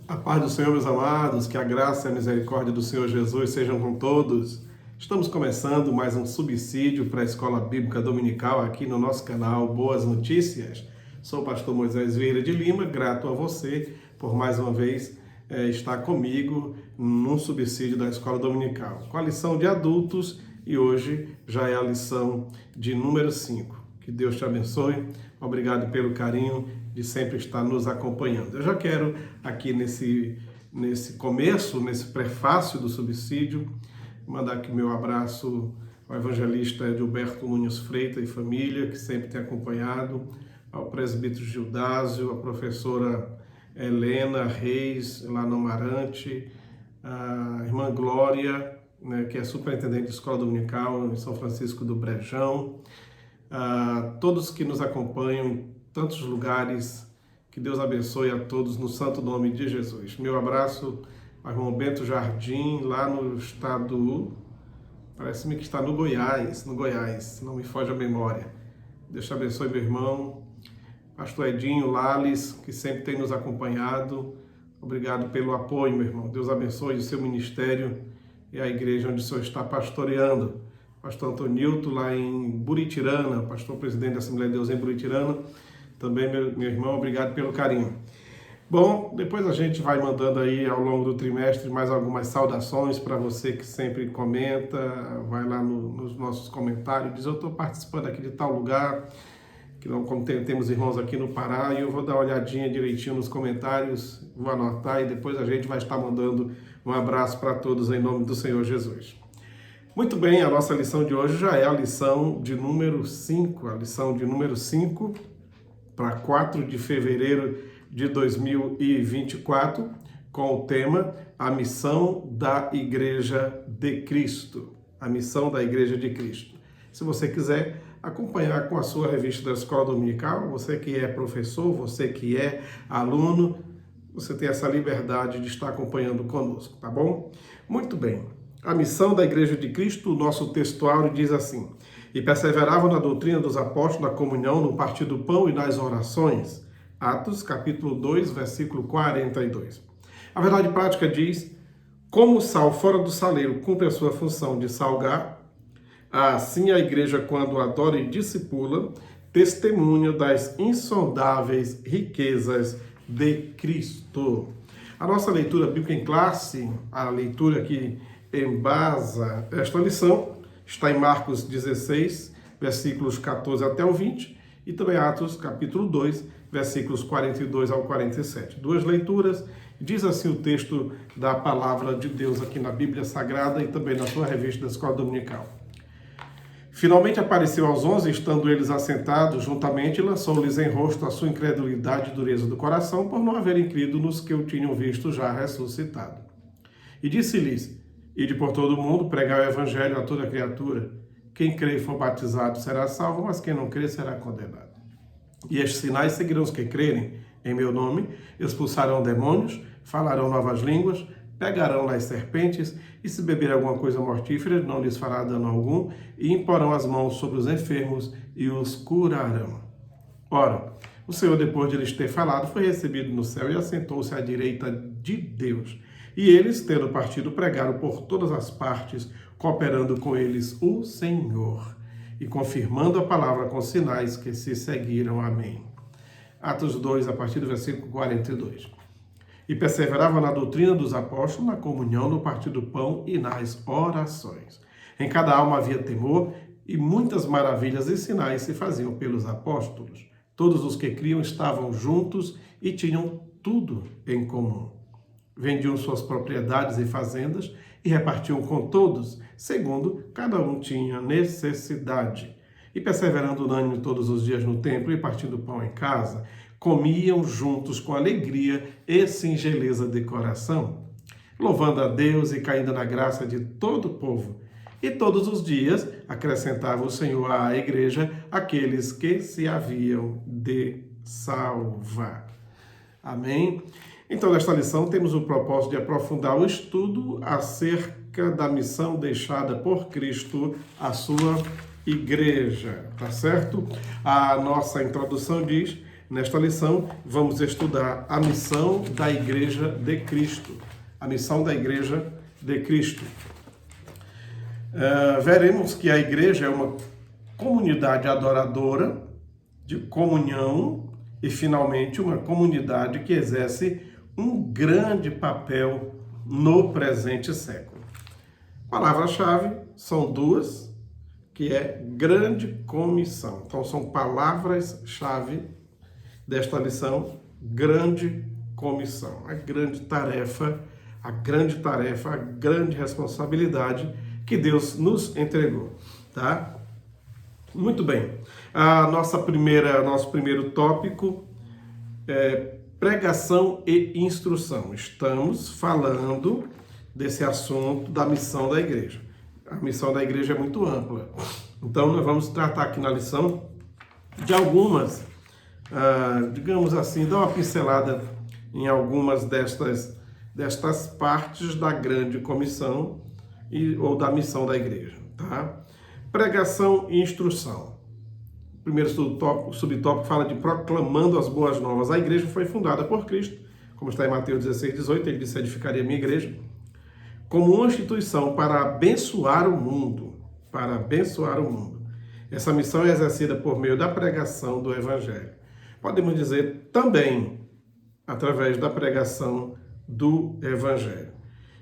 A paz do Senhor, meus amados, que a graça e a misericórdia do Senhor Jesus sejam com todos. Estamos começando mais um subsídio para a Escola Bíblica Dominical aqui no nosso canal Boas Notícias. Sou o pastor Moisés Vieira de Lima, grato a você por mais uma vez estar comigo num subsídio da Escola Dominical, com a lição de adultos, e hoje já é a lição de número 5. Que Deus te abençoe. Obrigado pelo carinho de sempre estar nos acompanhando. Eu já quero aqui nesse começo, nesse prefácio do subsídio, mandar aqui meu abraço ao evangelista Edilberto Nunes Freitas e família, que sempre tem acompanhado, ao presbítero Gildásio, a professora Helena Reis, lá no Amarante, a irmã Glória, né, que é superintendente de escola dominical em São Francisco do Brejão, a todos que nos acompanham em tantos lugares, que Deus abençoe a todos no santo nome de Jesus. Meu abraço ao irmão Bento Jardim, lá no estado, parece-me que está no Goiás, se não me foge a memória. Deus te abençoe, meu irmão. Pastor Edinho Lales, que sempre tem nos acompanhado, obrigado pelo apoio, meu irmão. Deus abençoe o seu ministério e a igreja onde o senhor está pastoreando. Pastor Antonilton, lá em Buritirana, pastor presidente da Assembleia de Deus em Buritirana, também meu irmão, obrigado pelo carinho. Bom, depois a gente vai mandando aí ao longo do trimestre mais algumas saudações para você que sempre comenta, vai lá nos nossos comentários, diz: eu estou participando aqui de tal lugar, que não, como temos irmãos aqui no Pará, e eu vou dar uma olhadinha direitinho nos comentários, vou anotar e depois a gente vai estar mandando um abraço para todos em nome do Senhor Jesus. Muito bem, a nossa lição de hoje já é a lição de número 5, para 4 de fevereiro de 2024, com o tema A Missão da Igreja de Cristo. A Missão da Igreja de Cristo. Se você quiser acompanhar com a sua revista da Escola Dominical, você que é professor, você que é aluno, você tem essa liberdade de estar acompanhando conosco, tá bom? Muito bem. A missão da Igreja de Cristo, o nosso textuário diz assim: e perseveravam na doutrina dos apóstolos, na comunhão, no partir do pão e nas orações. Atos, capítulo 2, versículo 42. A verdade prática diz: como o sal fora do saleiro cumpre a sua função de salgar, assim a Igreja, quando adora e discipula, testemunha das insondáveis riquezas de Cristo. A nossa leitura bíblica em classe, a leitura que embasa esta lição, está em Marcos 16, versículos 14 até o 20, e também Atos, capítulo 2, versículos 42 ao 47. Duas leituras, diz assim o texto da palavra de Deus aqui na Bíblia Sagrada e também na sua revista da Escola Dominical. Finalmente apareceu aos 11, estando eles assentados juntamente, e lançou-lhes em rosto a sua incredulidade e dureza do coração, por não haverem crido nos que o tinham visto já ressuscitado. E disse-lhes: ide por todo o mundo, pregai o evangelho a toda criatura. Quem crê e for batizado será salvo, mas quem não crê será condenado. E estes sinais seguirão os que crerem em meu nome: expulsarão demônios, falarão novas línguas, pegarão nas serpentes, e se beber alguma coisa mortífera, não lhes fará dano algum, e imporão as mãos sobre os enfermos e os curarão. Ora, o Senhor, depois de lhes ter falado, foi recebido no céu e assentou-se à direita de Deus. E eles, tendo partido, pregaram por todas as partes, cooperando com eles o Senhor, e confirmando a palavra com sinais que se seguiram. Amém. Atos 2, a partir do versículo 42. E perseveravam na doutrina dos apóstolos, na comunhão, no partir do pão e nas orações. Em cada alma havia temor, e muitas maravilhas e sinais se faziam pelos apóstolos. Todos os que criam estavam juntos e tinham tudo em comum. Vendiam suas propriedades e fazendas e repartiam com todos, segundo cada um tinha necessidade. E perseverando unânime todos os dias no templo e partindo pão em casa, comiam juntos com alegria e singeleza de coração, louvando a Deus e caindo na graça de todo o povo. E todos os dias acrescentava o Senhor à igreja aqueles que se haviam de salvar. Amém? Então, nesta lição, temos o propósito de aprofundar o estudo acerca da missão deixada por Cristo à sua igreja, tá certo? A nossa introdução diz: Nesta lição, vamos estudar a missão da Igreja de Cristo. A missão da Igreja de Cristo. Veremos que a igreja é uma comunidade adoradora, de comunhão e, finalmente, uma comunidade que exerce um grande papel no presente século. Palavra-chave são duas, que é grande comissão. Então, são palavras-chave desta lição, grande comissão. A grande tarefa, a grande responsabilidade que Deus nos entregou, tá? Muito bem. Nosso primeiro tópico é pregação e instrução. Estamos falando desse assunto da missão da igreja. A missão da igreja é muito ampla. Então, nós vamos tratar aqui na lição de algumas, digamos assim, dar uma pincelada em algumas destas partes da grande comissão ou da missão da igreja, tá? Pregação e instrução. O primeiro subtópico fala de proclamando as boas novas. A igreja foi fundada por Cristo, como está em Mateus 16:18, ele disse: edificaria a minha igreja, como uma instituição para abençoar o mundo, Essa missão é exercida por meio da pregação do Evangelho. Podemos dizer também através da pregação do Evangelho.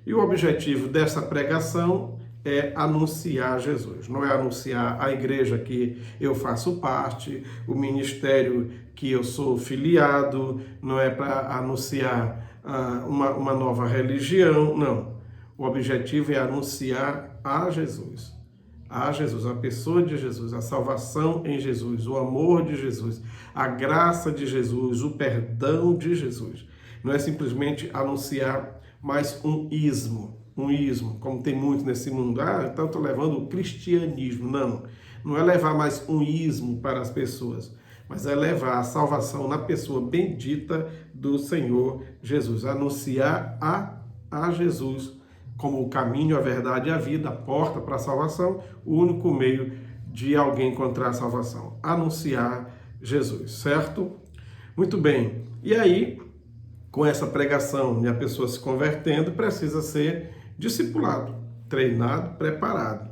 E o objetivo dessa pregação é anunciar Jesus. Não é anunciar a igreja que eu faço parte, o ministério que eu sou filiado, não é para anunciar uma nova religião, não. O objetivo é anunciar a Jesus, a pessoa de Jesus, a salvação em Jesus, o amor de Jesus, a graça de Jesus, o perdão de Jesus. Não é simplesmente anunciar mais um ismo, como tem muito nesse mundo. Então estou levando o cristianismo. Não é levar mais um ismo para as pessoas, mas é levar a salvação na pessoa bendita do Senhor Jesus. Anunciar a Jesus como o caminho, a verdade e a vida, a porta para a salvação, o único meio de alguém encontrar a salvação. Anunciar Jesus, certo? Muito bem. E aí, com essa pregação e a pessoa se convertendo, precisa ser discipulado, treinado, preparado.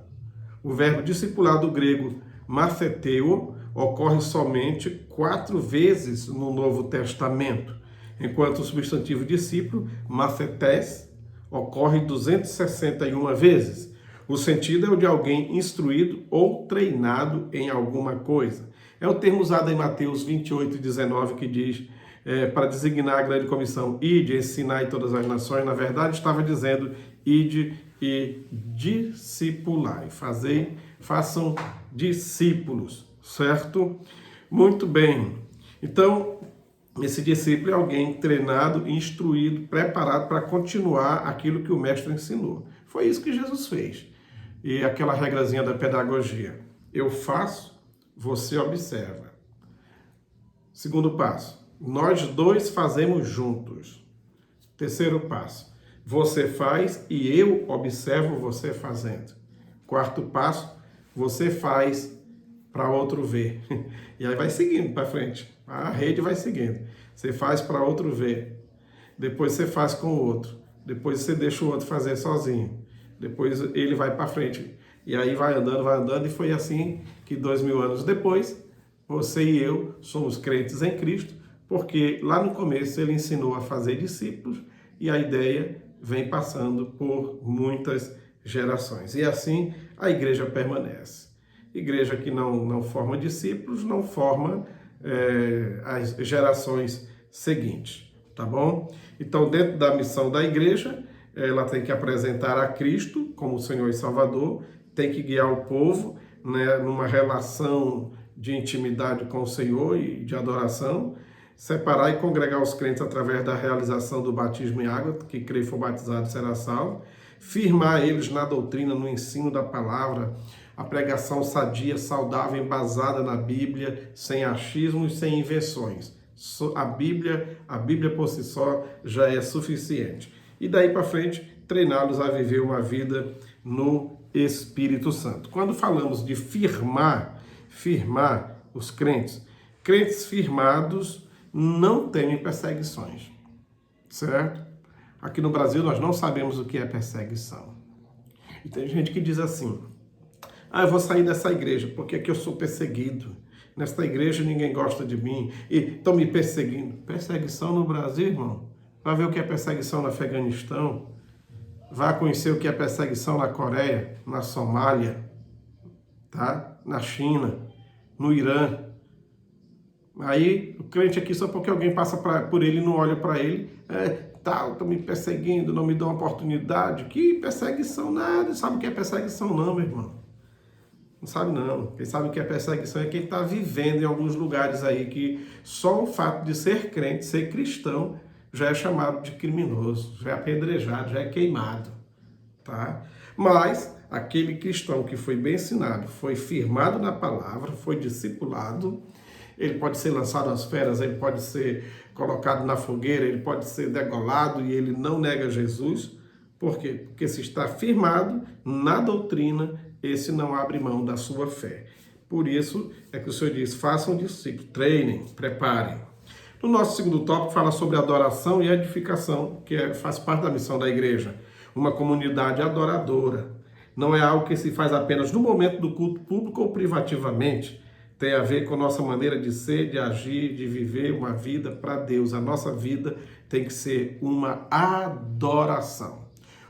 O verbo discipular do grego matheteo ocorre somente 4 vezes no Novo Testamento, enquanto o substantivo discípulo, mathetes, ocorre 261 vezes. O sentido é o de alguém instruído ou treinado em alguma coisa. É o termo usado em Mateus 28:19, que diz, para designar a grande comissão, ide, ensinai todas as nações. Na verdade, estava dizendo, ide e discipulai. Façam discípulos, certo? Muito bem. Então, esse discípulo é alguém treinado, instruído, preparado para continuar aquilo que o mestre ensinou. Foi isso que Jesus fez. E aquela regrazinha da pedagogia. Eu faço, você observa. Segundo passo, nós dois fazemos juntos. Terceiro passo, você faz e eu observo você fazendo. Quarto passo, você faz para outro ver. E aí vai seguindo para frente. A rede vai seguindo. Você faz para outro ver. Depois você faz com o outro. Depois você deixa o outro fazer sozinho. Depois ele vai para frente. E aí vai andando. E foi assim que 2000 anos depois, você e eu somos crentes em Cristo, porque lá no começo ele ensinou a fazer discípulos e a ideia vem passando por muitas gerações. E assim a igreja permanece. Igreja que não forma discípulos, não forma as gerações seguintes, tá bom? Então, dentro da missão da igreja, ela tem que apresentar a Cristo como Senhor e Salvador, tem que guiar o povo, né, numa relação de intimidade com o Senhor e de adoração, separar e congregar os crentes através da realização do batismo em água, que crê e for batizado será salvo, firmar eles na doutrina, no ensino da palavra, a pregação sadia, saudável, embasada na Bíblia, sem achismos, sem invenções. A Bíblia por si só já é suficiente. E daí para frente, treiná-los a viver uma vida no Espírito Santo. Quando falamos de firmar os crentes firmados não temem perseguições, certo? Aqui no Brasil nós não sabemos o que é perseguição. E tem gente que diz assim, eu vou sair dessa igreja porque aqui eu sou perseguido. Nesta igreja ninguém gosta de mim e estão me perseguindo. Perseguição no Brasil, irmão? Vai ver o que é perseguição no Afeganistão. Vai conhecer o que é perseguição na Coreia, na Somália, tá? Na China, no Irã. Aí o crente aqui, só porque alguém passa por ele e não olha para ele, estão me perseguindo, não me dão oportunidade. Que perseguição nada, sabe o que é perseguição não, meu irmão? Não sabe não. Quem sabe o que é perseguição é quem está vivendo em alguns lugares aí que só o fato de ser crente, ser cristão, já é chamado de criminoso, já é apedrejado, já é queimado, tá? Mas aquele cristão que foi bem ensinado, foi firmado na palavra, foi discipulado, ele pode ser lançado às feras, ele pode ser colocado na fogueira, ele pode ser degolado e ele não nega Jesus. Por quê? Porque se está firmado na doutrina, esse não abre mão da sua fé. Por isso é que o Senhor diz, façam discípulos, treinem, preparem. No nosso segundo tópico fala sobre adoração e edificação, que faz parte da missão da igreja. Uma comunidade adoradora. Não é algo que se faz apenas no momento do culto público ou privativamente. Tem a ver com a nossa maneira de ser, de agir, de viver uma vida para Deus. A nossa vida tem que ser uma adoração.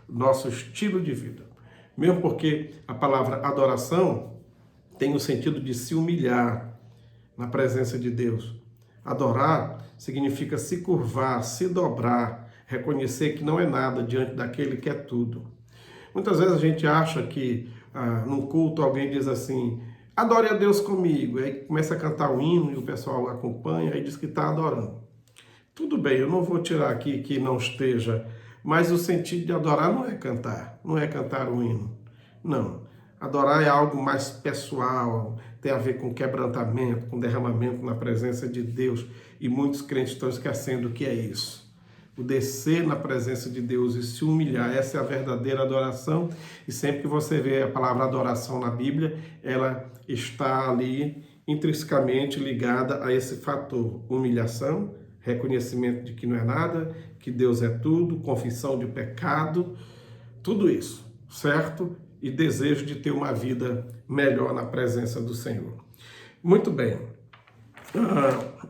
Nosso estilo de vida. Mesmo porque a palavra adoração tem o sentido de se humilhar na presença de Deus. Adorar significa se curvar, se dobrar, reconhecer que não é nada diante daquele que é tudo. Muitas vezes a gente acha que num culto alguém diz assim, adore a Deus comigo, aí começa a cantar o hino e o pessoal acompanha, aí diz que está adorando. Tudo bem, eu não vou tirar aqui que não esteja, mas o sentido de adorar não é cantar o hino, não. Adorar é algo mais pessoal, tem a ver com quebrantamento, com derramamento na presença de Deus. E muitos crentes estão esquecendo o que é isso. O descer na presença de Deus e se humilhar, essa é a verdadeira adoração. E sempre que você vê a palavra adoração na Bíblia, ela está ali intrinsecamente ligada a esse fator. Humilhação, reconhecimento de que não é nada, que Deus é tudo, confissão de pecado, tudo isso, certo? E desejo de ter uma vida melhor na presença do Senhor. Muito bem.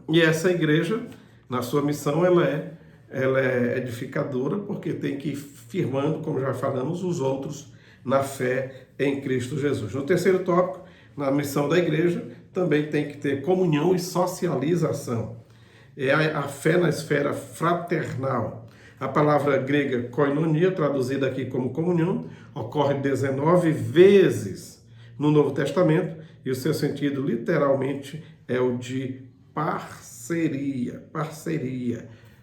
E essa igreja, na sua missão, ela é edificadora, porque tem que ir firmando, como já falamos, os outros na fé em Cristo Jesus. No terceiro tópico, na missão da igreja, também tem que ter comunhão e socialização. É a fé na esfera fraternal. A palavra grega koinonia, traduzida aqui como comunhão, ocorre 19 vezes no Novo Testamento e o seu sentido literalmente é o de parceria.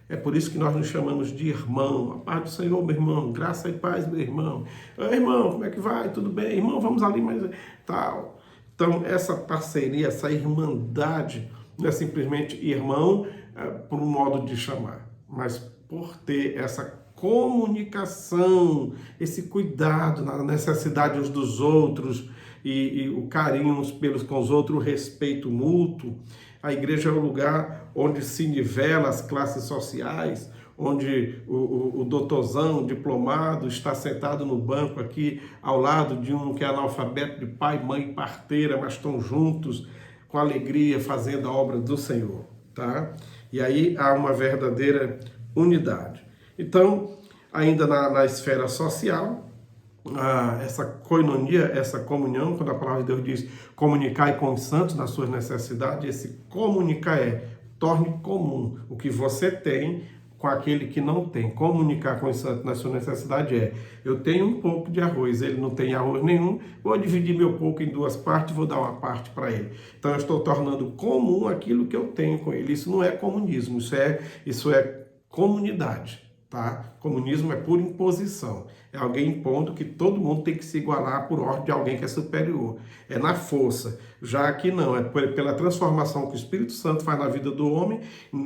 É por isso que nós nos chamamos de irmão. A paz do Senhor, meu irmão. Graça e paz, meu irmão. Irmão, como é que vai? Tudo bem? Irmão, vamos ali, mas tal. Então, essa parceria, essa irmandade, não é simplesmente irmão por um modo de chamar, mas por ter essa comunicação, esse cuidado na necessidade uns dos outros e o carinho uns pelos com os outros, o respeito mútuo. A igreja é o lugar onde se nivela as classes sociais, onde o doutorzão, o diplomado, está sentado no banco aqui ao lado de um que é analfabeto de pai, mãe e parteira, mas estão juntos com alegria fazendo a obra do Senhor, tá? E aí há uma verdadeira unidade. Então, ainda na esfera social, essa koinonia, essa comunhão, quando a palavra de Deus diz comunicar com os santos nas suas necessidades, esse comunicar torne comum o que você tem com aquele que não tem. Comunicar com os santos na sua necessidade eu tenho um pouco de arroz, ele não tem arroz nenhum, vou dividir meu pouco em duas partes, vou dar uma parte para ele. Então eu estou tornando comum aquilo que eu tenho com ele. Isso não é comunismo, isso é comunidade. Tá? Comunismo é por imposição. É alguém impondo que todo mundo tem que se igualar por ordem de alguém que é superior. É na força. Já aqui não, é pela transformação que o Espírito Santo faz na vida do homem.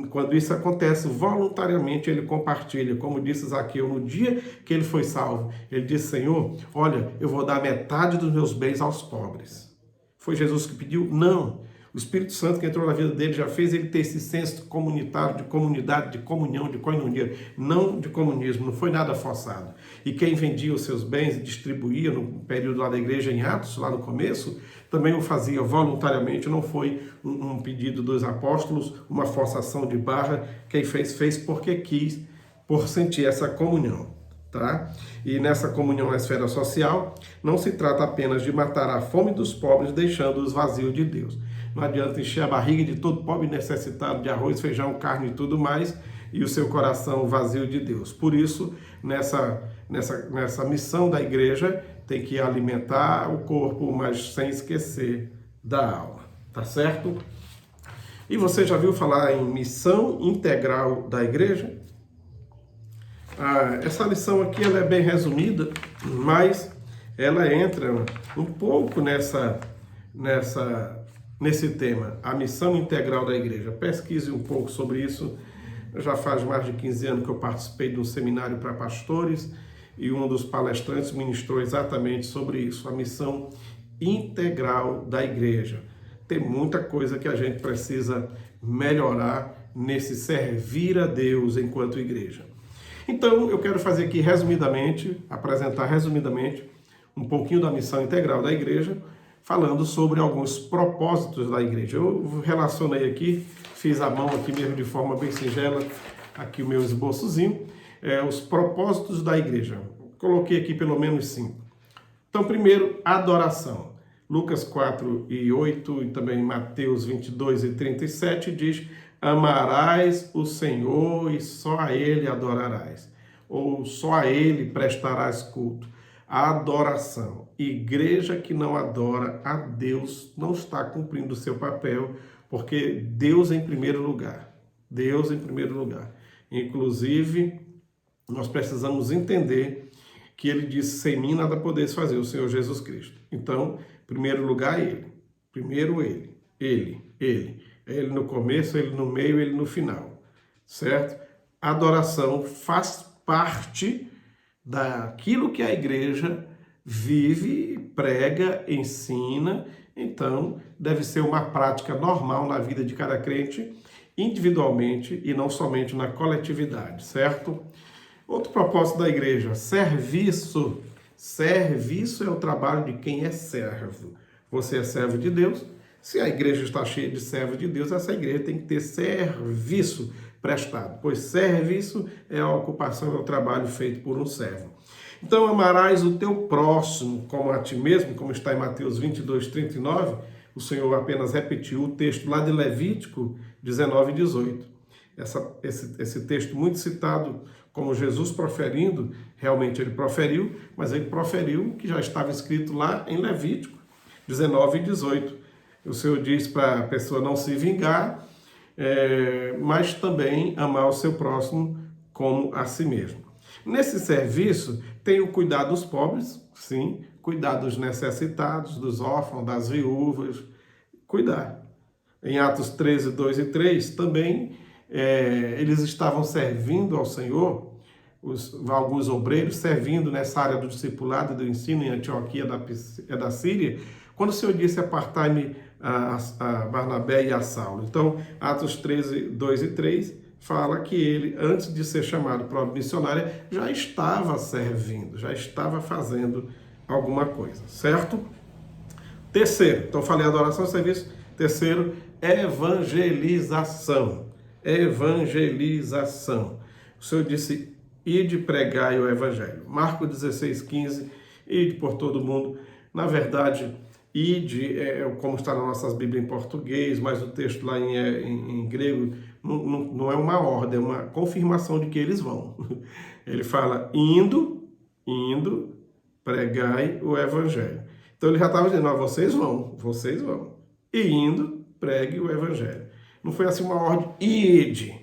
Quando isso acontece, voluntariamente ele compartilha. Como disse Zaqueu no dia que ele foi salvo. Ele disse, Senhor, olha, eu vou dar metade dos meus bens aos pobres. Foi Jesus que pediu? Não. O Espírito Santo que entrou na vida dele já fez ele ter esse senso comunitário, de comunidade, de comunhão, de koinonia, não de comunismo, não foi nada forçado. E quem vendia os seus bens e distribuía no período lá da igreja em Atos, lá no começo, também o fazia voluntariamente, não foi um pedido dos apóstolos, uma forçação de barra. Quem fez porque quis, por sentir essa comunhão. Tá? E nessa comunhão na esfera social, não se trata apenas de matar a fome dos pobres, deixando-os vazios de Deus. Não adianta encher a barriga de todo pobre necessitado de arroz, feijão, carne e tudo mais, e o seu coração vazio de Deus. Por isso, nessa missão da igreja, tem que alimentar o corpo, mas sem esquecer da alma. Tá certo? E você já viu falar em missão integral da igreja? Essa lição aqui ela é bem resumida, mas ela entra um pouco nesse tema, a missão integral da igreja. Pesquise um pouco sobre isso. Já faz mais de 15 anos que eu participei de um seminário para pastores e um dos palestrantes ministrou exatamente sobre isso, a missão integral da igreja. Tem muita coisa que a gente precisa melhorar nesse servir a Deus enquanto igreja. Então, eu quero fazer aqui apresentar resumidamente um pouquinho da missão integral da igreja, falando sobre alguns propósitos da igreja. Eu relacionei aqui, fiz à mão aqui mesmo de forma bem singela, aqui o meu esboçozinho, os propósitos da igreja. Coloquei aqui pelo menos 5. Então, primeiro, adoração. Lucas 4:8 e também Mateus 22:37 diz: amarás o Senhor e só a Ele adorarás, ou só a Ele prestarás culto. A adoração. Igreja que não adora a Deus não está cumprindo o seu papel, porque Deus em primeiro lugar. Deus em primeiro lugar. Inclusive, nós precisamos entender que ele disse, sem mim nada podeis fazer, o Senhor Jesus Cristo. Então, em primeiro lugar, Ele. Primeiro Ele. Ele. Ele no começo, Ele no meio, Ele no final. Certo? A adoração faz parte daquilo que a igreja vive, prega, ensina. Então, deve ser uma prática normal na vida de cada crente, individualmente e não somente na coletividade, certo? Outro propósito da igreja, serviço. Serviço é o trabalho de quem é servo. Você é servo de Deus. Se a igreja está cheia de servos de Deus, essa igreja tem que ter serviço prestado, pois serviço é a ocupação, é o trabalho feito por um servo. Então, amarás o teu próximo como a ti mesmo, como está em Mateus 22:39, o Senhor apenas repetiu o texto lá de Levítico 19:18. Esse texto muito citado como Jesus proferindo, realmente ele proferiu, mas ele proferiu o que já estava escrito lá em Levítico 19:18. O Senhor diz para a pessoa não se vingar, mas também amar o seu próximo como a si mesmo. Nesse serviço, tem o cuidar dos pobres, sim, cuidar dos necessitados, dos órfãos, das viúvas, cuidar. Em Atos 13:2 e 3, também eles estavam servindo ao Senhor, alguns obreiros servindo nessa área do discipulado e do ensino em Antioquia da Síria, quando o Senhor disse apartai-me a Barnabé e a Saulo. Então, Atos 13:2 e 3 fala que ele, antes de ser chamado para o missionário, já estava servindo, já estava fazendo alguma coisa, certo? Terceiro, então falei adoração e serviço. Terceiro, evangelização. Evangelização. O Senhor disse, ide pregai o evangelho. Marcos 16:15, ide por todo mundo. Na verdade, ide, como está nas nossas Bíblias em português, mas o texto lá em grego não é uma ordem, é uma confirmação de que eles vão. Ele fala, indo, pregai o evangelho. Então ele já estava dizendo, vocês vão. E indo, pregue o evangelho. Não foi assim uma ordem, ide,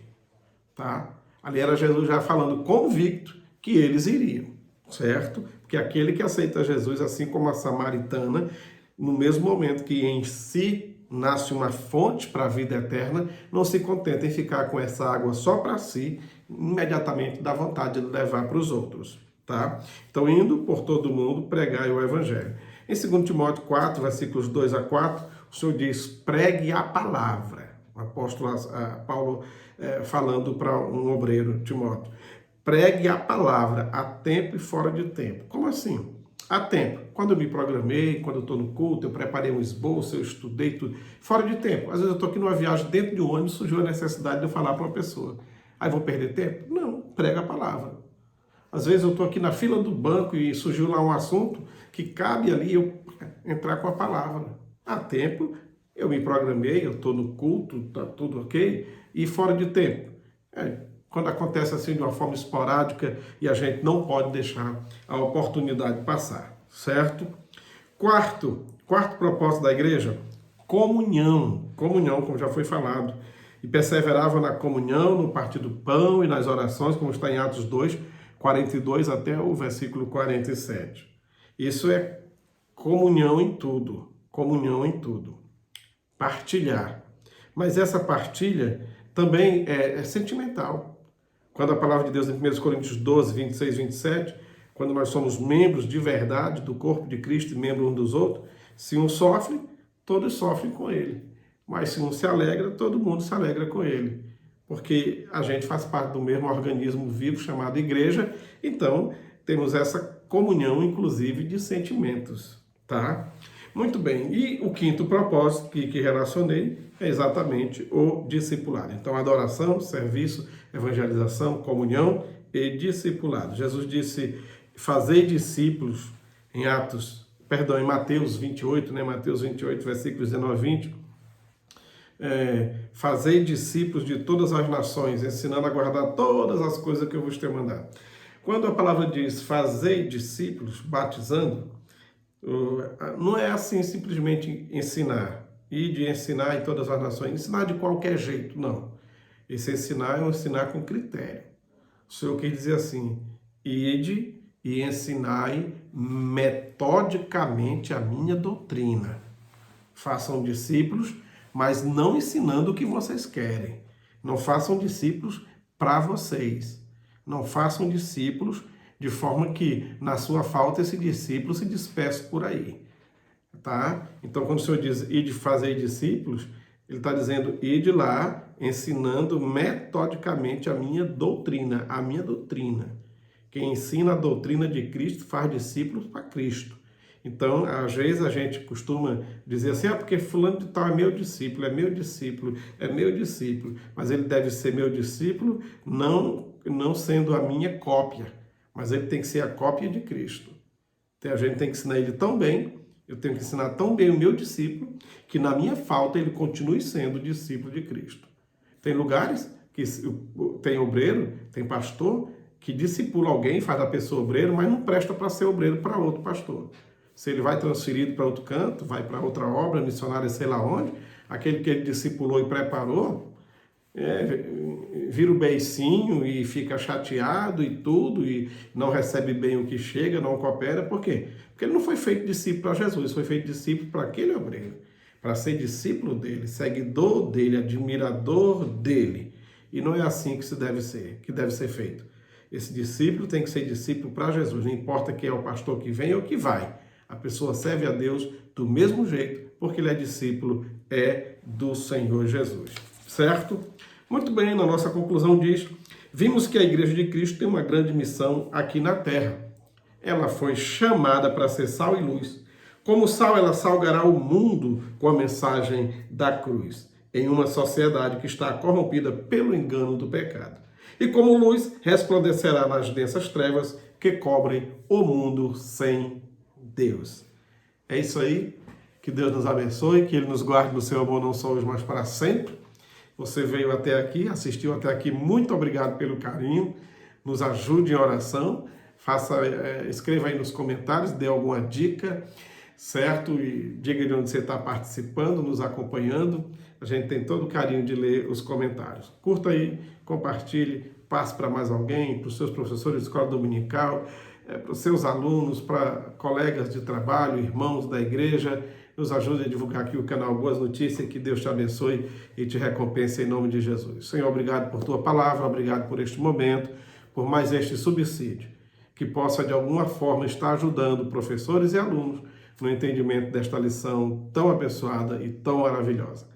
tá? Ali era Jesus já falando convicto que eles iriam, certo? Porque aquele que aceita Jesus, assim como a samaritana, no mesmo momento que em si nasce uma fonte para a vida eterna, não se contenta em ficar com essa água só para si, imediatamente dá vontade de levar para os outros, tá? Então, indo por todo mundo, pregai o evangelho. Em 2 Timóteo 4, versículos 2 a 4, O Senhor diz, pregue a palavra. O apóstolo Paulo falando para um obreiro, Timóteo. Pregue a palavra a tempo e fora de tempo. Como assim? A tempo. Quando eu me programei, quando eu estou no culto, eu preparei um esboço, eu estudei tudo. Fora de tempo. Às vezes eu estou aqui numa viagem dentro de um ônibus, surgiu a necessidade de eu falar para uma pessoa. Aí vou perder tempo? Não, prega a palavra. Às vezes eu estou aqui na fila do banco e surgiu lá um assunto que cabe ali eu entrar com a palavra. Há tempo, eu me programei, eu estou no culto, está tudo ok, e fora de tempo. Quando acontece assim de uma forma esporádica e a gente não pode deixar a oportunidade passar, certo? Quarto propósito da igreja, comunhão. Comunhão, como já foi falado. E perseveravam na comunhão, no partir do pão e nas orações, como está em Atos 2, 42 até o versículo 47. Isso é comunhão em tudo. Comunhão em tudo. Partilhar. Mas essa partilha também é sentimental. Quando a palavra de Deus em 1 Coríntios 12, 26, 27, quando nós somos membros de verdade do corpo de Cristo e membros um dos outros, se um sofre, todos sofrem com ele. Mas se um se alegra, todo mundo se alegra com ele. Porque a gente faz parte do mesmo organismo vivo chamado igreja, então temos essa comunhão, inclusive, de sentimentos, tá? Muito bem, e o quinto propósito que relacionei é exatamente o discipulado. Então, adoração, serviço, evangelização, comunhão e discipulado. Jesus disse, fazei discípulos em Mateus 28, Mateus 28, versículos 19 e 20. Fazei discípulos de todas as nações, ensinando a guardar todas as coisas que eu vos tenho mandado. Quando a palavra diz fazei discípulos, batizando, não é assim simplesmente ensinar, e de ensinar em todas as nações, ensinar de qualquer jeito, não. Esse ensinar é um ensinar com critério. O Senhor quer dizer assim, ide e ensinai metodicamente a minha doutrina. Façam discípulos, mas não ensinando o que vocês querem. Não façam discípulos para vocês. Não façam discípulos de forma que, na sua falta, esse discípulo se disperse por aí. Tá? Então, quando o Senhor diz, ide fazer discípulos, ele está dizendo, ide lá, ensinando metodicamente a minha doutrina. A minha doutrina. Quem ensina a doutrina de Cristo faz discípulos para Cristo. Então, às vezes a gente costuma dizer assim, porque fulano de tal é meu discípulo, é meu discípulo, é meu discípulo. Mas ele deve ser meu discípulo não sendo a minha cópia, mas ele tem que ser a cópia de Cristo. Então, a gente tem que ensinar ele tão bem, eu tenho que ensinar tão bem o meu discípulo, que na minha falta ele continue sendo discípulo de Cristo. Tem lugares que tem obreiro, tem pastor, que discipula alguém, faz a pessoa obreiro, mas não presta para ser obreiro para outro pastor. Se ele vai transferido para outro canto, vai para outra obra missionária, sei lá onde, aquele que ele discipulou e preparou, vira o beicinho e fica chateado e tudo, e não recebe bem o que chega, não coopera. Por quê? Porque ele não foi feito discípulo para Jesus, foi feito discípulo para aquele obreiro, para ser discípulo dele, seguidor dele, admirador dele. E não é assim que deve ser feito. Esse discípulo tem que ser discípulo para Jesus, não importa quem é o pastor que vem ou que vai. A pessoa serve a Deus do mesmo jeito, porque ele é discípulo, do Senhor Jesus. Certo? Muito bem, na nossa conclusão diz, vimos que a Igreja de Cristo tem uma grande missão aqui na Terra. Ela foi chamada para ser sal e luz. Como sal, ela salgará o mundo com a mensagem da cruz, em uma sociedade que está corrompida pelo engano do pecado. E como luz, resplandecerá nas densas trevas que cobrem o mundo sem Deus. É isso aí. Que Deus nos abençoe, que Ele nos guarde no seu amor não só hoje, mas para sempre. Você veio até aqui, assistiu até aqui, muito obrigado pelo carinho. Nos ajude em oração. Escreva aí nos comentários, dê alguma dica, certo? E diga de onde você está participando, nos acompanhando. A gente tem todo o carinho de ler os comentários. Curta aí, compartilhe, passe para mais alguém, para os seus professores de escola dominical, para os seus alunos, para colegas de trabalho, irmãos da igreja. Nos ajude a divulgar aqui o canal Boas Notícias, que Deus te abençoe e te recompense em nome de Jesus. Senhor, obrigado por tua palavra, obrigado por este momento, por mais este subsídio, que possa de alguma forma estar ajudando professores e alunos no entendimento desta lição tão abençoada e tão maravilhosa.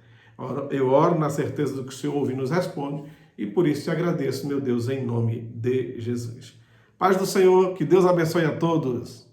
Eu oro na certeza do que o Senhor ouve e nos responde, e por isso te agradeço, meu Deus, em nome de Jesus. Paz do Senhor, que Deus abençoe a todos.